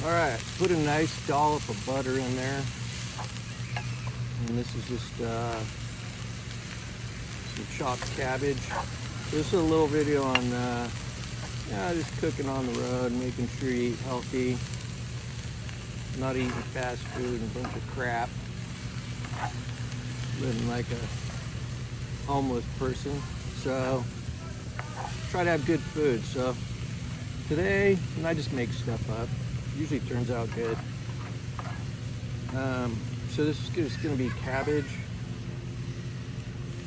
Alright, put a nice dollop of butter in there. And this is just some chopped cabbage. This is a little video on just cooking on the road, making sure you eat healthy, not eating fast food and a bunch of crap, living like a homeless person. So try to have good food. So today, and I just make stuff up. Usually turns out good. So this is just going to be cabbage,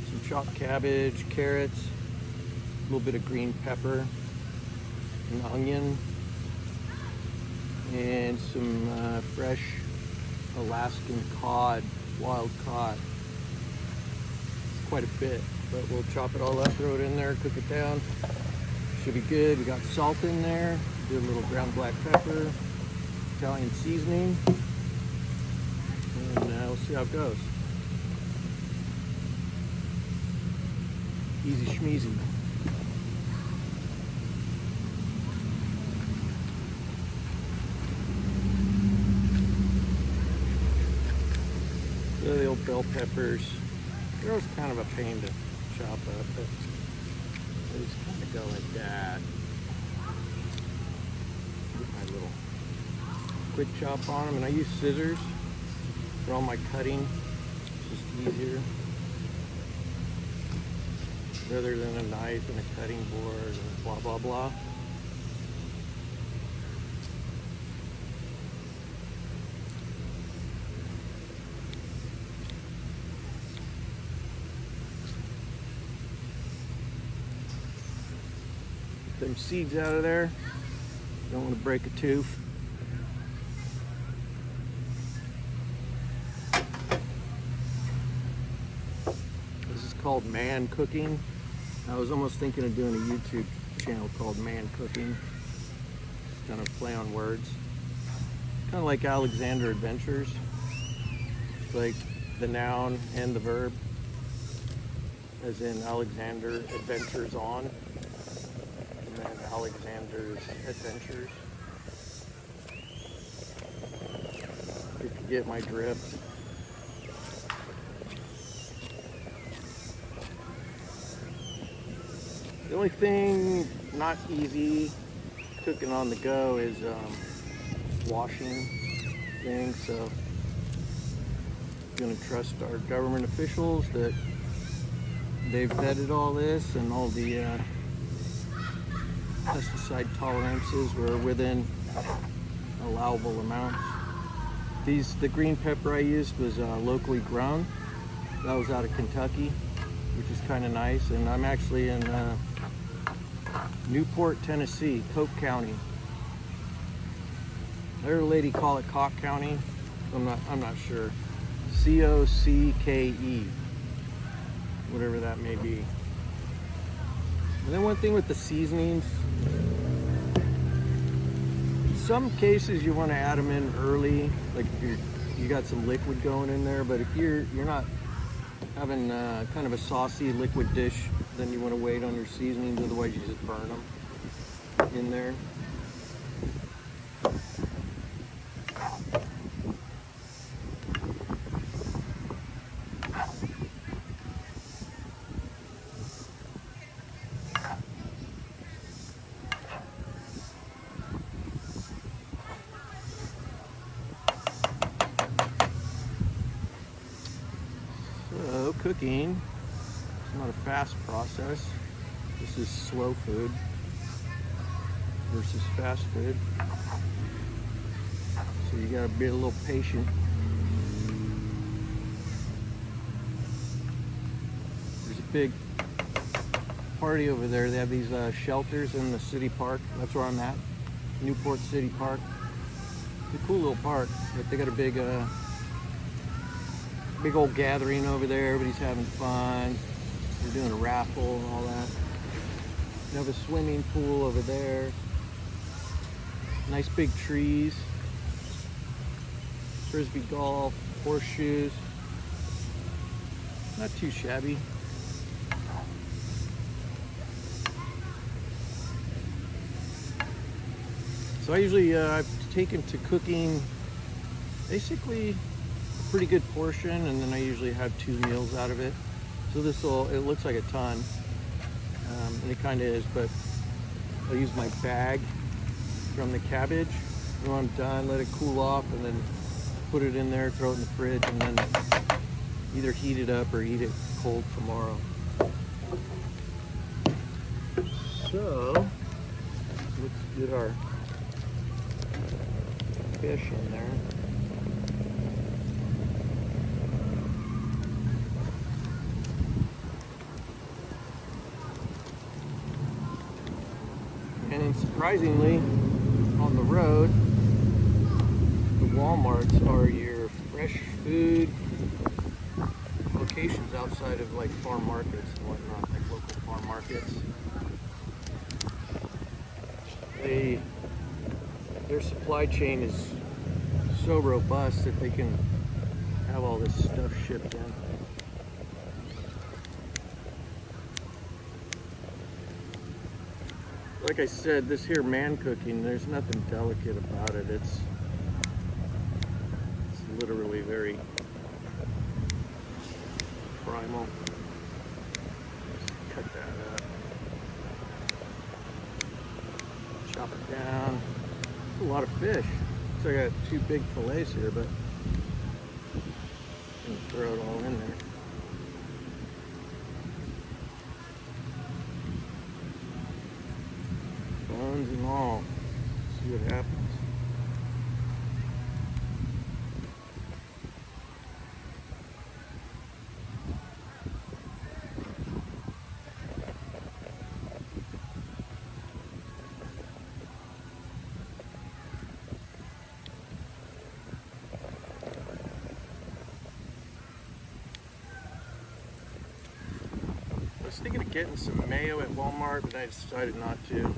some chopped cabbage, carrots, a little bit of green pepper, an onion, and some fresh Alaskan cod, wild cod. It's quite a bit, but we'll chop it all up, throw it in there, cook it down. Should be good. We got salt in there, do a little ground black pepper, Italian seasoning, and we'll see how it goes. Easy schmeezy. The old bell peppers. They're always kind of a pain to chop up, but they just kind of go like that. Get my little quick chop on them, and I use scissors for all my cutting. It's just easier rather than a knife and a cutting board and blah blah blah. Get them seeds out of there. Don't want to break a tooth. This is called man cooking. I was almost thinking of doing a YouTube channel called Man Cooking. It's kind of play on words. Kind of like Alexander Adventures. It's like the noun and the verb. As in Alexander Adventures on. And then Alexander's Adventures. If you get my drift. The only thing not easy cooking on the go is washing things. So I'm going to trust our government officials that they've vetted all this and all the pesticide tolerances were within allowable amounts. The green pepper I used was locally grown. That was out of Kentucky, which is kind of nice. And I'm actually in Newport, Tennessee, Coke County. I heard a lady call it Cock County. I'm not sure. C-O-C-K-E, whatever that may be. And then one thing with the seasonings, in some cases you want to add them in early, like if you got some liquid going in there. But if you're not having kind of a saucy liquid dish, then you want to wait on your seasonings, otherwise you just burn them in there. So cooking, it's not a fast process. This is slow food versus fast food. So you gotta be a little patient. There's a big party over there. They have these shelters in the city park. That's where I'm at, Newport City Park. It's a cool little park, but they got a big old gathering over there. Everybody's having fun. They're doing a raffle and all that. They have a swimming pool over there. Nice big trees. Frisbee golf, horseshoes. Not too shabby. So I usually taken to cooking basically a pretty good portion, and then I usually have 2 meals out of it. So it looks like a ton, and it kind of is, but I'll use my bag from the cabbage. When I'm done, let it cool off, and then put it in there, throw it in the fridge, and then either heat it up or eat it cold tomorrow. So let's get our fish in there. And then surprisingly, on the road, the Walmarts are your fresh food locations outside of like farm markets and whatnot, like local farm markets. Their supply chain is so robust that they can have all this stuff shipped in. Like I said, this here man cooking, there's nothing delicate about it. It's literally very primal. Cut that up. Chop it down. That's a lot of fish. So I got 2 big fillets here, but I'm gonna throw it all in there. Bones and all. See what happens. I was thinking of getting some mayo at Walmart, but I decided not to.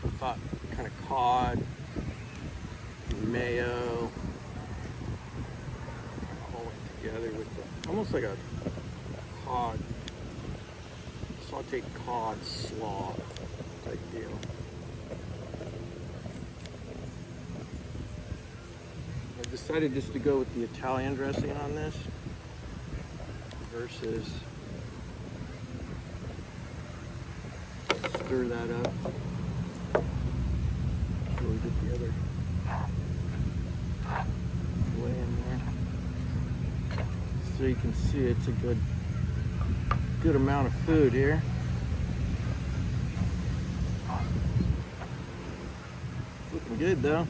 I thought kind of cod, mayo, all together with almost like a cod, sauteed cod slaw type deal. I decided just to go with the Italian dressing on this versus stir that up. So we get the other fillet in there. So you can see it's a good amount of food here. It's looking good though.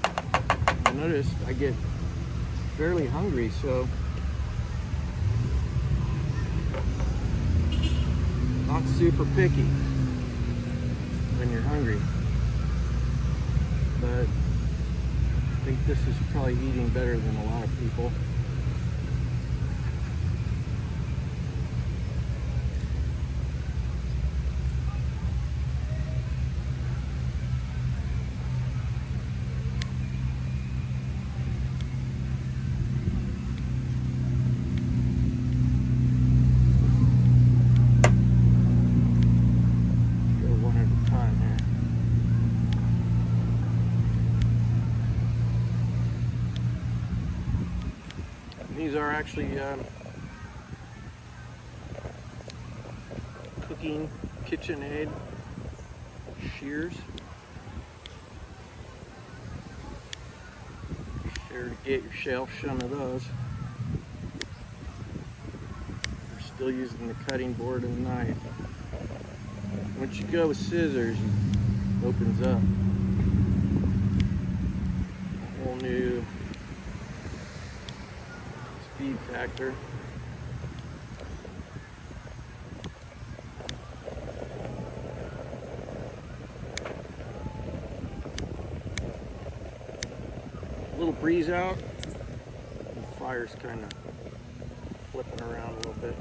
I noticed I get fairly hungry, so not super picky when you're hungry, but I think this is probably eating better than a lot of people. These are actually cooking KitchenAid shears. Sure to get yourself some of those. We're still using the cutting board and knife. Once you go with scissors, it opens up a whole new speed factor. A little breeze out, the fire's kind of flipping around a little bit.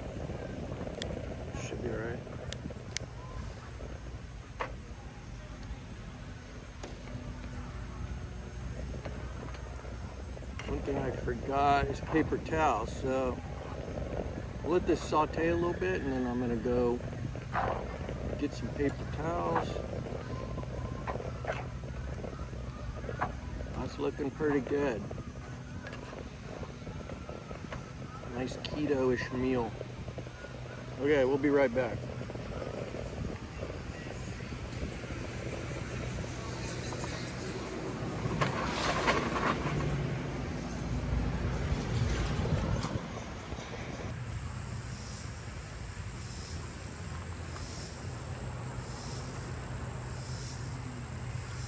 Should be all right. One thing I forgot is paper towels, so I'll let this saute a little bit, and then I'm going to go Get some paper towels. That's looking pretty good. Nice keto-ish meal. Okay, we'll be right back.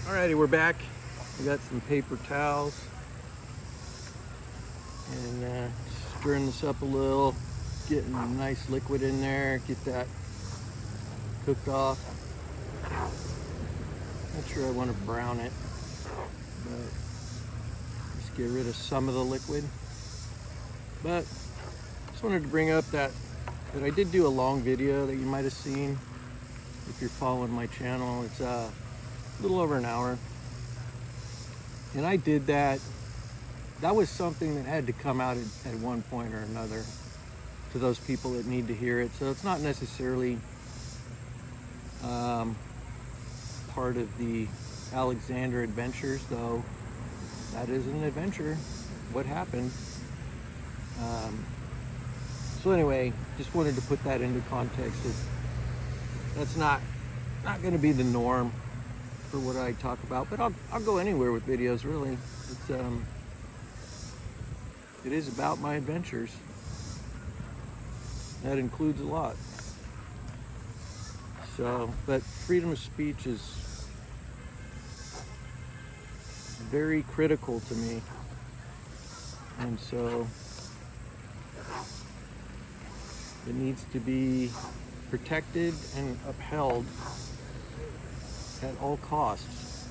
Alrighty, we're back. We got some paper towels. And stirring this up a little, getting a nice liquid in there, get that cooked off. Not sure I want to brown it, but just get rid of some of the liquid. But just wanted to bring up that I did do a long video that you might have seen if you're following my channel. It's a little over an hour, and I did that. That was something that had to come out at one point or another to those people that need to hear it. So it's not necessarily part of the Alexander adventures, though that is an adventure. What happened? So anyway, just wanted to put that into context. That's not going to be the norm for what I talk about, but I'll go anywhere with videos, really. It is about my adventures. That includes a lot. So, but freedom of speech is very critical to me. And so it needs to be protected and upheld at all costs.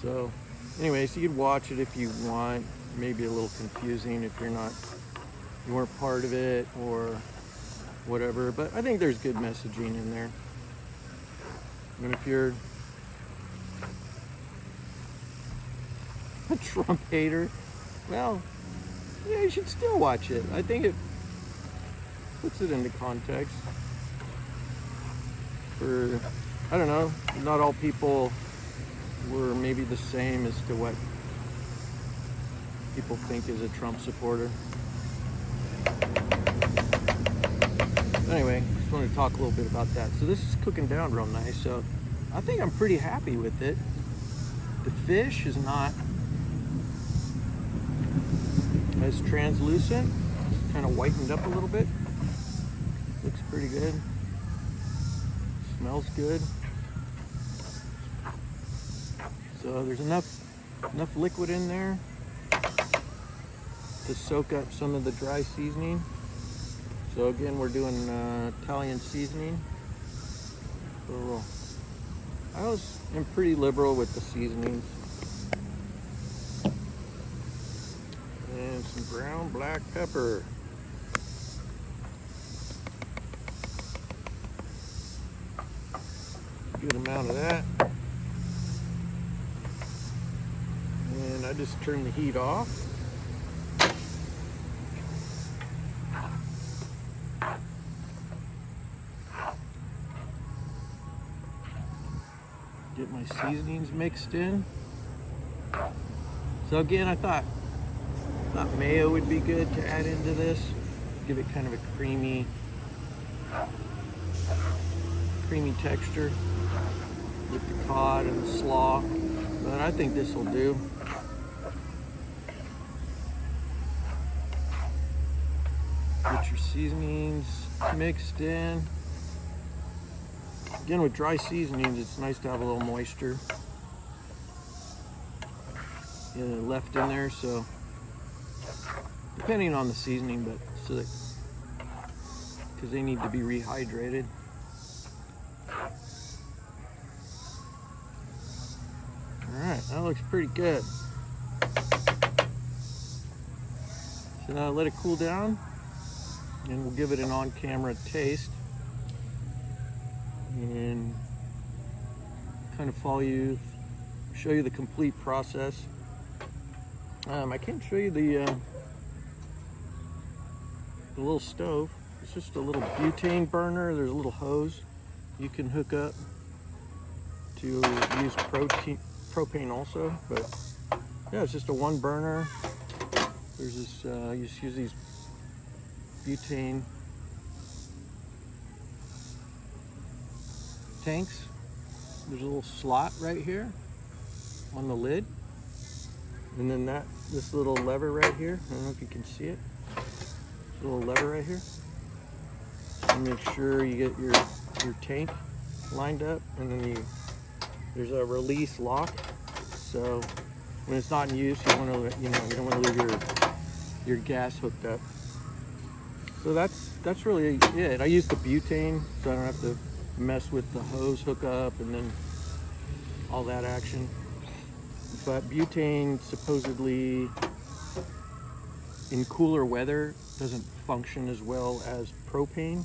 So anyways, you can watch it if you want. Maybe a little confusing if you weren't part of it or whatever, but I think there's good messaging in there. And if you're a Trump hater, well, yeah, you should still watch it. I think it puts it into context. For, I don't know, not all people were maybe the same as to what people think is a Trump supporter. Anyway, just wanted to talk a little bit about that. So this is cooking down real nice, so I think I'm pretty happy with it. The fish is not as translucent, it's kind of whitened up a little bit. Looks pretty good. Smells good. So there's enough liquid in there to soak up some of the dry seasoning. So again, we're doing Italian seasoning. So I am pretty liberal with the seasonings. And some ground black pepper. Good amount of that. And I just turn the heat off. Get my seasonings mixed in. So again, I thought mayo would be good to add into this. Give it kind of a creamy texture with the cod and the slaw. But I think this will do. Get your seasonings mixed in. Again, with dry seasonings, it's nice to have a little moisture left in there. So, depending on the seasoning, but so that because they need to be rehydrated. All right, that looks pretty good. So now let it cool down, and we'll give it an on-camera taste. And kind of show you the complete process. I can't show you the little stove. It's just a little butane burner. There's a little hose you can hook up to use propane also, but yeah, it's just a one burner. There's this, you just use these butane tanks. There's a little slot right here on the lid, and then this little lever right here, I don't know if you can see it, this little lever right here, and make sure you get your tank lined up, and then there's a release lock, so when it's not in use, you don't want to leave your gas hooked up. So that's really it. I use the butane, so I don't have to mess with the hose hookup and then all that action. But butane supposedly in cooler weather doesn't function as well as propane.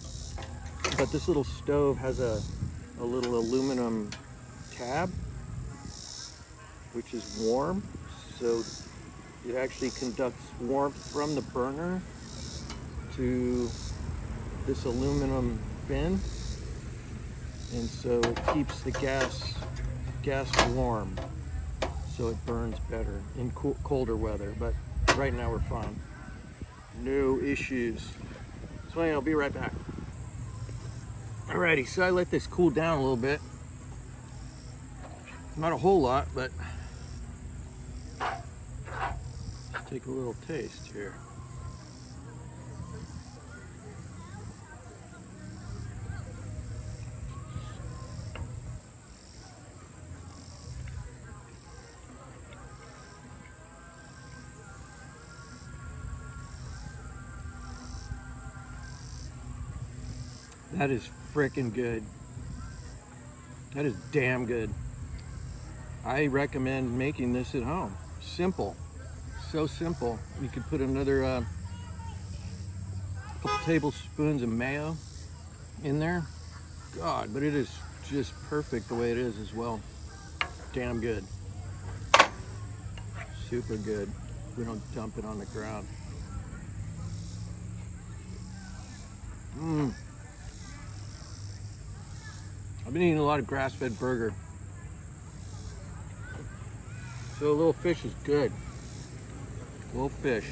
But this little stove has a little aluminum tab, which is warm, so it actually conducts warmth from the burner to this aluminum fin, and so it keeps the gas warm, so it burns better in colder weather. But right now we're fine, no issues. So anyway, I'll be right back. Alrighty, so I let this cool down a little bit, not a whole lot, but let's take a little taste here. That is freaking good. That is damn good. I recommend making this at home. Simple, so simple. You could put another couple tablespoons of mayo in there. God, but it is just perfect the way it is as well. Damn good. Super good. We don't dump it on the ground. I've been eating a lot of grass-fed burger, so a little fish is good. A little fish.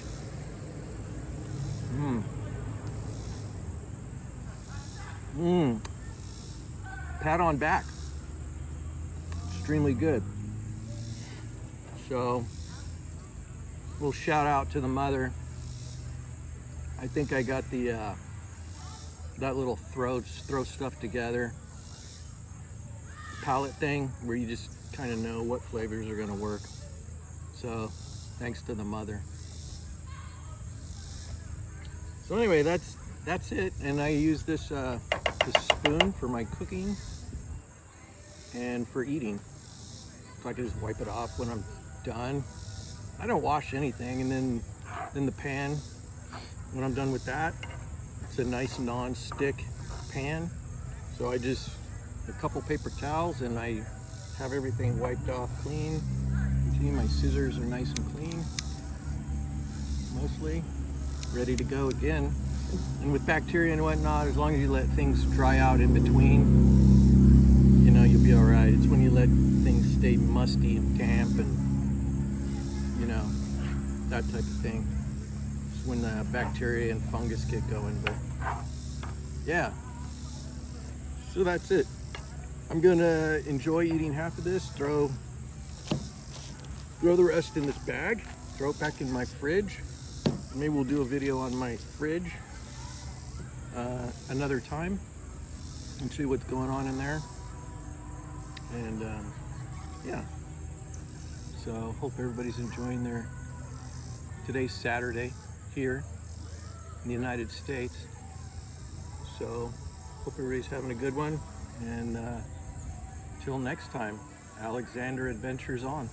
Pat on back. Extremely good. So, a little shout out to the mother. I think I got the that little throw stuff together palette thing where you just kind of know what flavors are going to work. So thanks to the mother. So anyway, that's it, and I use this spoon for my cooking and for eating, so I can just wipe it off when I'm done. I don't wash anything, and then the pan, when I'm done with that, it's a nice non-stick pan, so I just a couple paper towels and I have everything wiped off clean. You see my scissors are nice and clean, mostly ready to go again. And with bacteria and whatnot, as long as you let things dry out in between, you know, you'll be all right. It's when you let things stay musty and damp and, you know, that type of thing. It's when the bacteria and fungus get going. But yeah, so that's it. I'm gonna enjoy eating half of this, throw the rest in this bag, throw it back in my fridge. Maybe we'll do a video on my fridge another time and see what's going on in there. And yeah, so hope everybody's enjoying today's Saturday here in the United States. So hope everybody's having a good one, and till next time, Alexander Adventures on.